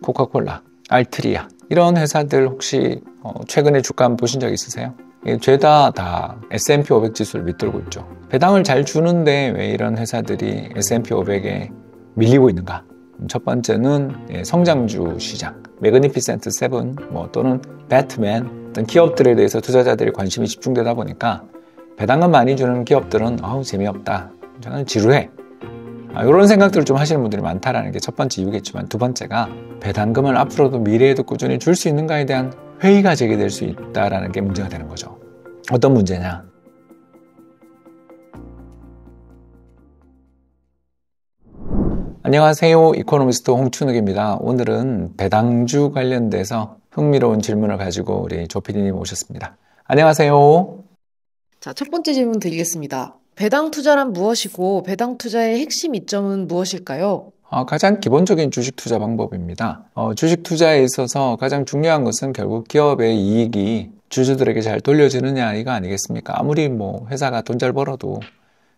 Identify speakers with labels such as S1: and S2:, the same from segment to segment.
S1: 코카콜라, 알트리아 이런 회사들 혹시 최근에 주가 한번 보신 적 있으세요? 죄다 다 S&P 500 지수를 밑돌고 있죠. 배당을 잘 주는데 왜 이런 회사들이 S&P 500에 밀리고 있는가? 첫 번째는 성장주 시장, 매그니피센트 세븐 또는 배트맨 어떤 기업들에 대해서 투자자들이 관심이 집중되다 보니까 배당금 많이 주는 기업들은 재미없다, 저는 지루해, 이런 생각들을 좀 하시는 분들이 많다라는 게 첫 번째 이유겠지만, 두 번째가 배당금을 앞으로도 미래에도 꾸준히 줄 수 있는가에 대한 회의가 제기될 수 있다라는 게 문제가 되는 거죠. 어떤 문제냐? 안녕하세요. 이코노미스트 홍춘욱입니다. 오늘은 배당주 관련돼서 흥미로운 질문을 가지고 우리 조 PD님 오셨습니다. 안녕하세요.
S2: 자, 첫 번째 질문 드리겠습니다. 배당 투자란 무엇이고 배당 투자의 핵심 이점은 무엇일까요?
S1: 가장 기본적인 주식 투자 방법입니다. 주식 투자에 있어서 가장 중요한 것은 결국 기업의 이익이 주주들에게 잘 돌려지느냐 이거 아니겠습니까? 아무리 회사가 돈 잘 벌어도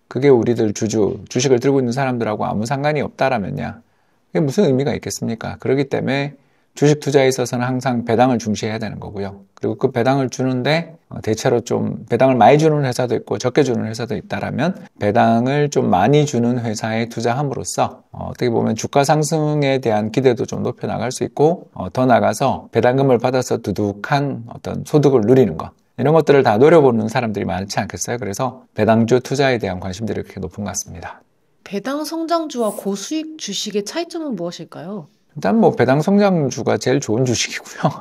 S1: 그게 우리들 주식을 들고 있는 사람들하고 아무 상관이 없다라면요, 그게 무슨 의미가 있겠습니까? 그렇기 때문에 주식 투자에 있어서는 항상 배당을 중시해야 되는 거고요. 그리고 그 배당을 주는데 대체로 좀 배당을 많이 주는 회사도 있고 적게 주는 회사도 있다라면 배당을 좀 많이 주는 회사에 투자함으로써 어떻게 보면 주가 상승에 대한 기대도 좀 높여나갈 수 있고, 더 나아가서 배당금을 받아서 두둑한 어떤 소득을 누리는 것, 이런 것들을 다 노려보는 사람들이 많지 않겠어요? 그래서 배당주 투자에 대한 관심들이 그렇게 높은 것 같습니다.
S2: 배당 성장주와 고수익 주식의 차이점은 무엇일까요?
S1: 일단 배당 성장주가 제일 좋은 주식이고요.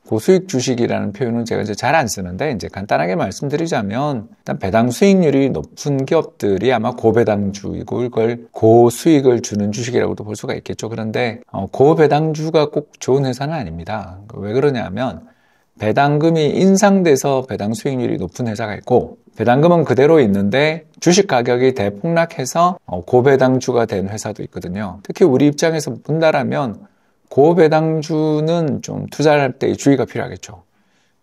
S1: 고수익 주식이라는 표현은 제가 이제 잘 안 쓰는데, 이제 간단하게 말씀드리자면, 일단 배당 수익률이 높은 기업들이 아마 고배당주이고 이걸 고수익을 주는 주식이라고도 볼 수가 있겠죠. 그런데 고배당주가 꼭 좋은 회사는 아닙니다. 왜 그러냐면 배당금이 인상돼서 배당 수익률이 높은 회사가 있고, 배당금은 그대로 있는데 주식 가격이 대폭락해서 고배당주가 된 회사도 있거든요. 특히 우리 입장에서 본다라면 고배당주는 좀 투자를 할 때 주의가 필요하겠죠.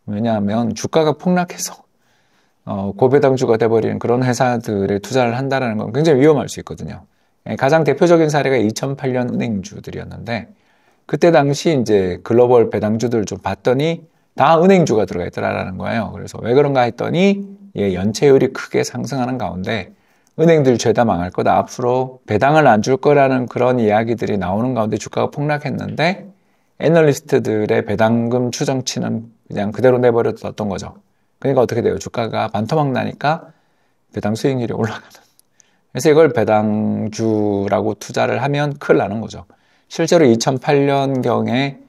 S1: 왜냐하면 주가가 폭락해서 고배당주가 돼버리는 그런 회사들에 투자를 한다는 건 굉장히 위험할 수 있거든요. 가장 대표적인 사례가 2008년 은행주들이었는데, 그때 당시 이제 글로벌 배당주들 좀 봤더니 다 은행주가 들어가 있더라라는 거예요. 그래서 왜 그런가 했더니 연체율이 크게 상승하는 가운데 은행들 죄다 망할 거다, 앞으로 배당을 안 줄 거라는 그런 이야기들이 나오는 가운데 주가가 폭락했는데, 애널리스트들의 배당금 추정치는 그냥 그대로 내버려뒀던 거죠. 그러니까 어떻게 돼요? 주가가 반토막 나니까 배당 수익률이 올라가는. 그래서 이걸 배당주라고 투자를 하면 큰일 나는 거죠. 실제로 2008년경에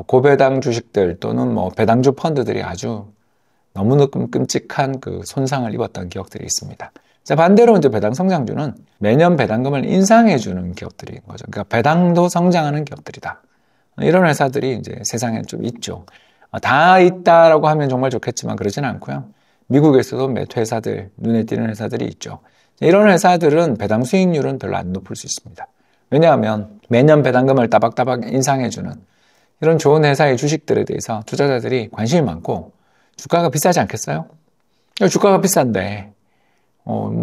S1: 고배당 주식들 또는 배당주 펀드들이 아주 너무 끔찍한 그 손상을 입었던 기업들이 있습니다. 자, 반대로 이제 배당 성장주는 매년 배당금을 인상해주는 기업들인 거죠. 그러니까 배당도 성장하는 기업들이다. 이런 회사들이 이제 세상에 좀 있죠. 다 있다라고 하면 정말 좋겠지만 그러진 않고요. 미국에서도 몇 회사들, 눈에 띄는 회사들이 있죠. 이런 회사들은 배당 수익률은 별로 안 높을 수 있습니다. 왜냐하면 매년 배당금을 따박따박 인상해주는 이런 좋은 회사의 주식들에 대해서 투자자들이 관심이 많고, 주가가 비싸지 않겠어요? 주가가 비싼데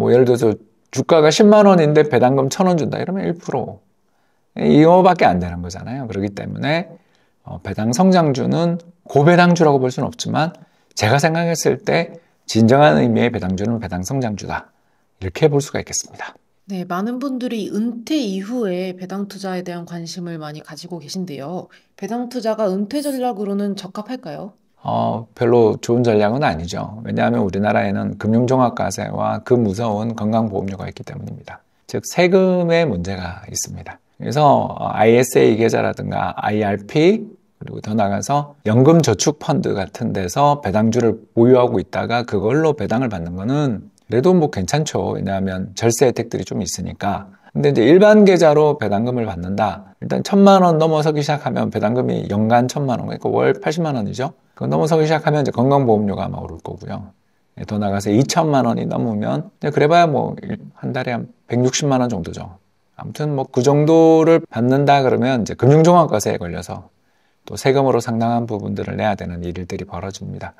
S1: 예를 들어서 주가가 10만 원인데 배당금 1,000원 준다 이러면 1% 이거밖에 안 되는 거잖아요. 그렇기 때문에 배당 성장주는 고배당주라고 볼 수는 없지만, 제가 생각했을 때 진정한 의미의 배당주는 배당 성장주다, 이렇게 볼 수가 있겠습니다.
S2: 네, 많은 분들이 은퇴 이후에 배당 투자에 대한 관심을 많이 가지고 계신데요. 배당 투자가 은퇴 전략으로는 적합할까요?
S1: 별로 좋은 전략은 아니죠. 왜냐하면 우리나라에는 금융종합과세와 그 무서운 건강보험료가 있기 때문입니다. 즉 세금의 문제가 있습니다. 그래서 ISA 계좌라든가 IRP, 그리고 더 나아가서 연금저축펀드 같은 데서 배당주를 보유하고 있다가 그걸로 배당을 받는 거는 그래도 괜찮죠. 왜냐하면 절세 혜택들이 좀 있으니까. 근데 이제 일반 계좌로 배당금을 받는다. 일단 1,000만 원 넘어서기 시작하면 배당금이 연간 1,000만 원, 그러니까 월 80만 원이죠. 그거 넘어서기 시작하면 이제 건강보험료가 아마 오를 거고요. 더 나가서 2천만 원이 넘으면 그래봐야 한 달에 한 160만 원 정도죠. 아무튼 그 정도를 받는다 그러면 이제 금융종합과세에 걸려서 또 세금으로 상당한 부분들을 내야 되는 일들이 벌어집니다.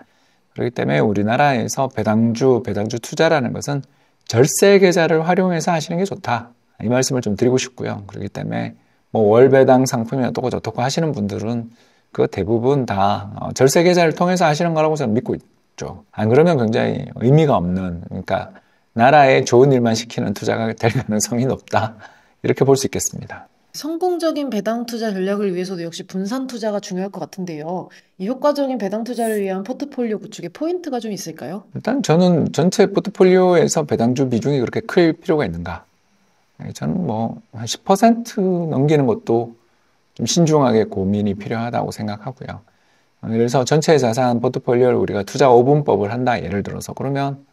S1: 그렇기 때문에 우리나라에서 배당주 투자라는 것은 절세 계좌를 활용해서 하시는 게 좋다, 이 말씀을 좀 드리고 싶고요. 그렇기 때문에 뭐 월배당 상품이 어떻고 저떻고 하시는 분들은 그 대부분 다 절세 계좌를 통해서 하시는 거라고 저는 믿고 있죠. 안 그러면 굉장히 의미가 없는, 그러니까 나라에 좋은 일만 시키는 투자가 될 가능성이 높다. 이렇게 볼 수 있겠습니다.
S2: 성공적인 배당 투자 전략을 위해서도 역시 분산 투자가 중요할 것 같은데요. 이 효과적인 배당 투자를 위한 포트폴리오 구축에 포인트가 좀 있을까요?
S1: 일단 저는 전체 포트폴리오에서 배당주 비중이 그렇게 클 필요가 있는가? 저는 뭐 한 10% 넘기는 것도 좀 신중하게 고민이 필요하다고 생각하고요. 그래서 전체 자산 포트폴리오를 우리가 투자 5분법을 한다. 예를 들어서 그러면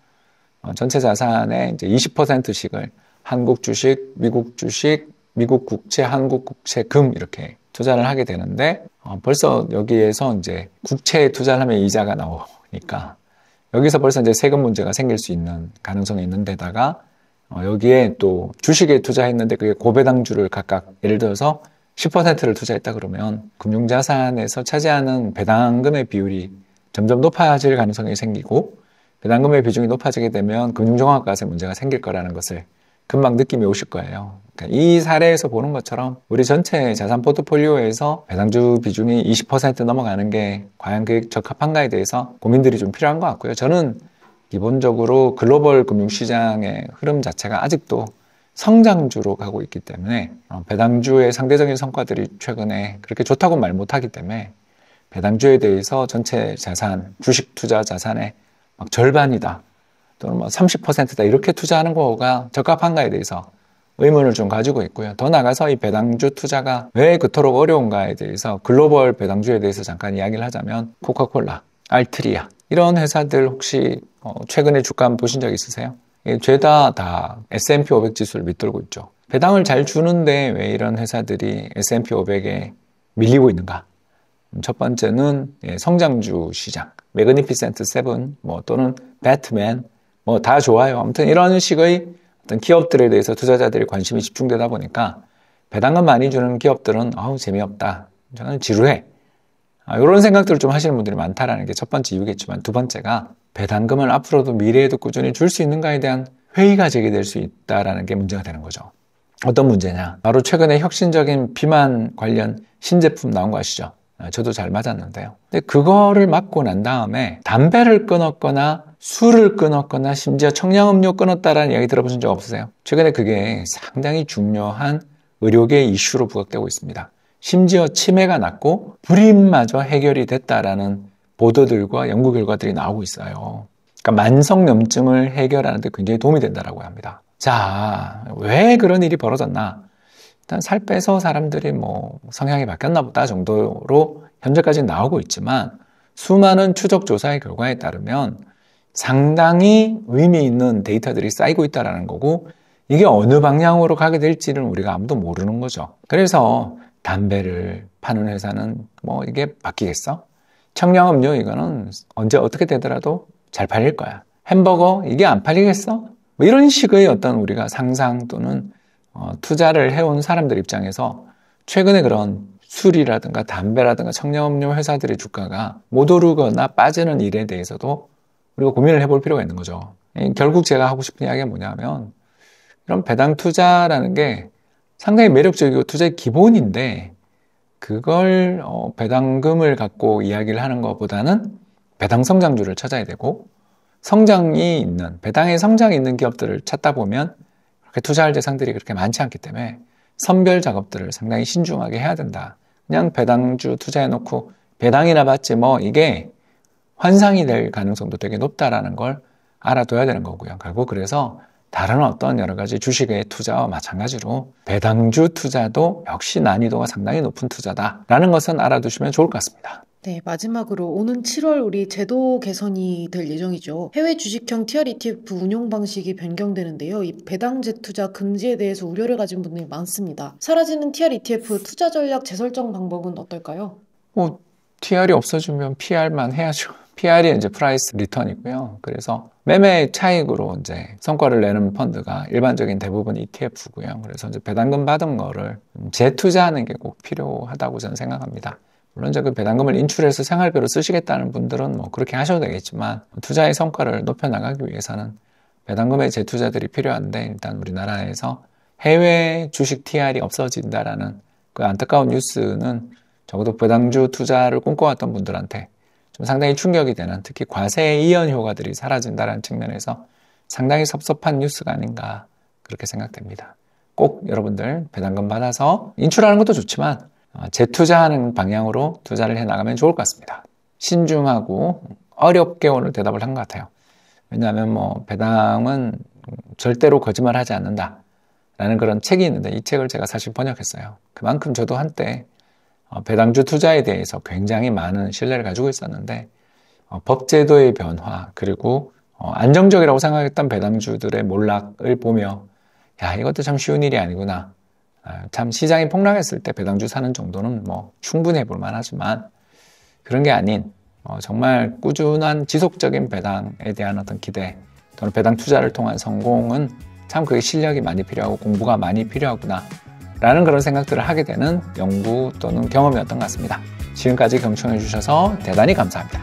S1: 전체 자산의 이제 20%씩을 한국 주식, 미국 주식, 미국 국채, 한국 국채, 금 이렇게 투자를 하게 되는데 벌써 여기에서 이제 국채에 투자를 하면 이자가 나오니까 여기서 벌써 이제 세금 문제가 생길 수 있는 가능성이 있는 데다가 여기에 또 주식에 투자했는데 그게 고배당주를 각각 예를 들어서 10%를 투자했다 그러면 금융자산에서 차지하는 배당금의 비율이 점점 높아질 가능성이 생기고 배당금의 비중이 높아지게 되면 금융종합과세 문제가 생길 거라는 것을 금방 느낌이 오실 거예요. 그러니까 이 사례에서 보는 것처럼 우리 전체 자산 포트폴리오에서 배당주 비중이 20% 넘어가는 게 과연 그게 적합한가에 대해서 고민들이 좀 필요한 것 같고요. 저는 기본적으로 글로벌 금융시장의 흐름 자체가 아직도 성장주로 가고 있기 때문에 배당주의 상대적인 성과들이 최근에 그렇게 좋다고 말 못하기 때문에 배당주에 대해서 전체 자산, 주식 투자 자산의 막 절반이다 또는 뭐 30%다 이렇게 투자하는 거가 적합한가에 대해서 의문을 좀 가지고 있고요. 더 나아가서 이 배당주 투자가 왜 그토록 어려운가에 대해서 글로벌 배당주에 대해서 잠깐 이야기를 하자면 코카콜라, 알트리아 이런 회사들 혹시 최근에 주가 한번 보신 적 있으세요? 죄다 다 S&P 500 지수를 밑돌고 있죠. 배당을 잘 주는데 왜 이런 회사들이 S&P 500에 밀리고 있는가? 첫 번째는 성장주 시장, 매그니피센트 세븐, 뭐 또는 배트맨, 뭐 다 좋아요. 아무튼 이런 식의 어떤 기업들에 대해서 투자자들이 관심이 집중되다 보니까 배당금 많이 주는 기업들은 재미없다. 저는 지루해. 이런 생각들을 좀 하시는 분들이 많다라는 게 첫 번째 이유겠지만 두 번째가 배당금을 앞으로도 미래에도 꾸준히 줄 수 있는가에 대한 회의가 제기될 수 있다라는 게 문제가 되는 거죠. 어떤 문제냐? 바로 최근에 혁신적인 비만 관련 신제품 나온 거 아시죠? 저도 잘 맞았는데요. 근데 그거를 맞고 난 다음에 담배를 끊었거나 술을 끊었거나 심지어 청량음료 끊었다라는 이야기 들어보신 적 없으세요? 최근에 그게 상당히 중요한 의료계 이슈로 부각되고 있습니다. 심지어 치매가 낫고 불임마저 해결이 됐다라는 보도들과 연구 결과들이 나오고 있어요. 그러니까 만성염증을 해결하는 데 굉장히 도움이 된다고 합니다. 자, 왜 그런 일이 벌어졌나? 일단 살 빼서 사람들이 뭐 성향이 바뀌었나 보다 정도로 현재까지 나오고 있지만 수많은 추적 조사의 결과에 따르면 상당히 의미 있는 데이터들이 쌓이고 있다는 거고 이게 어느 방향으로 가게 될지는 우리가 아무도 모르는 거죠. 그래서 담배를 파는 회사는 뭐 이게 바뀌겠어? 청량음료 이거는 언제 어떻게 되더라도 잘 팔릴 거야. 햄버거 이게 안 팔리겠어? 뭐 이런 식의 어떤 우리가 상상 또는 투자를 해온 사람들 입장에서 최근에 그런 술이라든가 담배라든가 청량음료 회사들의 주가가 못 오르거나 빠지는 일에 대해서도 우리가 고민을 해볼 필요가 있는 거죠. 결국 제가 하고 싶은 이야기가 뭐냐면 이런 배당 투자라는 게 상당히 매력적이고 투자의 기본인데 그걸 배당금을 갖고 이야기를 하는 것보다는 배당 성장주를 찾아야 되고 성장이 있는 배당의 성장이 있는 기업들을 찾다 보면 그렇게 투자할 대상들이 그렇게 많지 않기 때문에 선별 작업들을 상당히 신중하게 해야 된다. 그냥 배당주 투자해놓고 배당이나 받지 뭐 이게 환상이 될 가능성도 되게 높다라는 걸 알아둬야 되는 거고요. 결국 그래서 다른 어떤 여러 가지 주식의 투자와 마찬가지로 배당주 투자도 역시 난이도가 상당히 높은 투자다라는 것은 알아두시면 좋을 것 같습니다.
S2: 네, 마지막으로 오는 7월 우리 제도 개선이 될 예정이죠. 해외 주식형 TR ETF 운용 방식이 변경되는데요. 이 배당 재투자 금지에 대해서 우려를 가진 분들이 많습니다. 사라지는 TR ETF 투자 전략 재설정 방법은 어떨까요?
S1: TR이 없어지면 PR만 해야죠. PR이 이제 프라이스 리턴이고요. 그래서 매매 차익으로 이제 성과를 내는 펀드가 일반적인 대부분 ETF고요. 그래서 이제 배당금 받은 거를 재투자하는 게 꼭 필요하다고 저는 생각합니다. 물론 이제 그 배당금을 인출해서 생활비로 쓰시겠다는 분들은 뭐 그렇게 하셔도 되겠지만 투자의 성과를 높여나가기 위해서는 배당금의 재투자들이 필요한데 일단 우리나라에서 해외 주식 TR이 없어진다라는 그 안타까운 뉴스는 적어도 배당주 투자를 꿈꿔왔던 분들한테 좀 상당히 충격이 되는, 특히 과세 이연 효과들이 사라진다는 측면에서 상당히 섭섭한 뉴스가 아닌가 그렇게 생각됩니다. 꼭 여러분들 배당금 받아서 인출하는 것도 좋지만 재투자하는 방향으로 투자를 해나가면 좋을 것 같습니다. 신중하고 어렵게 오늘 대답을 한 것 같아요. 왜냐하면 배당은 절대로 거짓말하지 않는다 라는 그런 책이 있는데, 이 책을 제가 사실 번역했어요. 그만큼 저도 한때 배당주 투자에 대해서 굉장히 많은 신뢰를 가지고 있었는데, 법제도의 변화 그리고 안정적이라고 생각했던 배당주들의 몰락을 보며 야, 이것도 참 쉬운 일이 아니구나. 참 시장이 폭락했을 때 배당주 사는 정도는 충분히 해볼 만하지만 그런 게 아닌 정말 꾸준한 지속적인 배당에 대한 어떤 기대 또는 배당 투자를 통한 성공은 참 그게 실력이 많이 필요하고 공부가 많이 필요하구나 라는 그런 생각들을 하게 되는 연구 또는 경험이었던 것 같습니다. 지금까지 경청해 주셔서 대단히 감사합니다.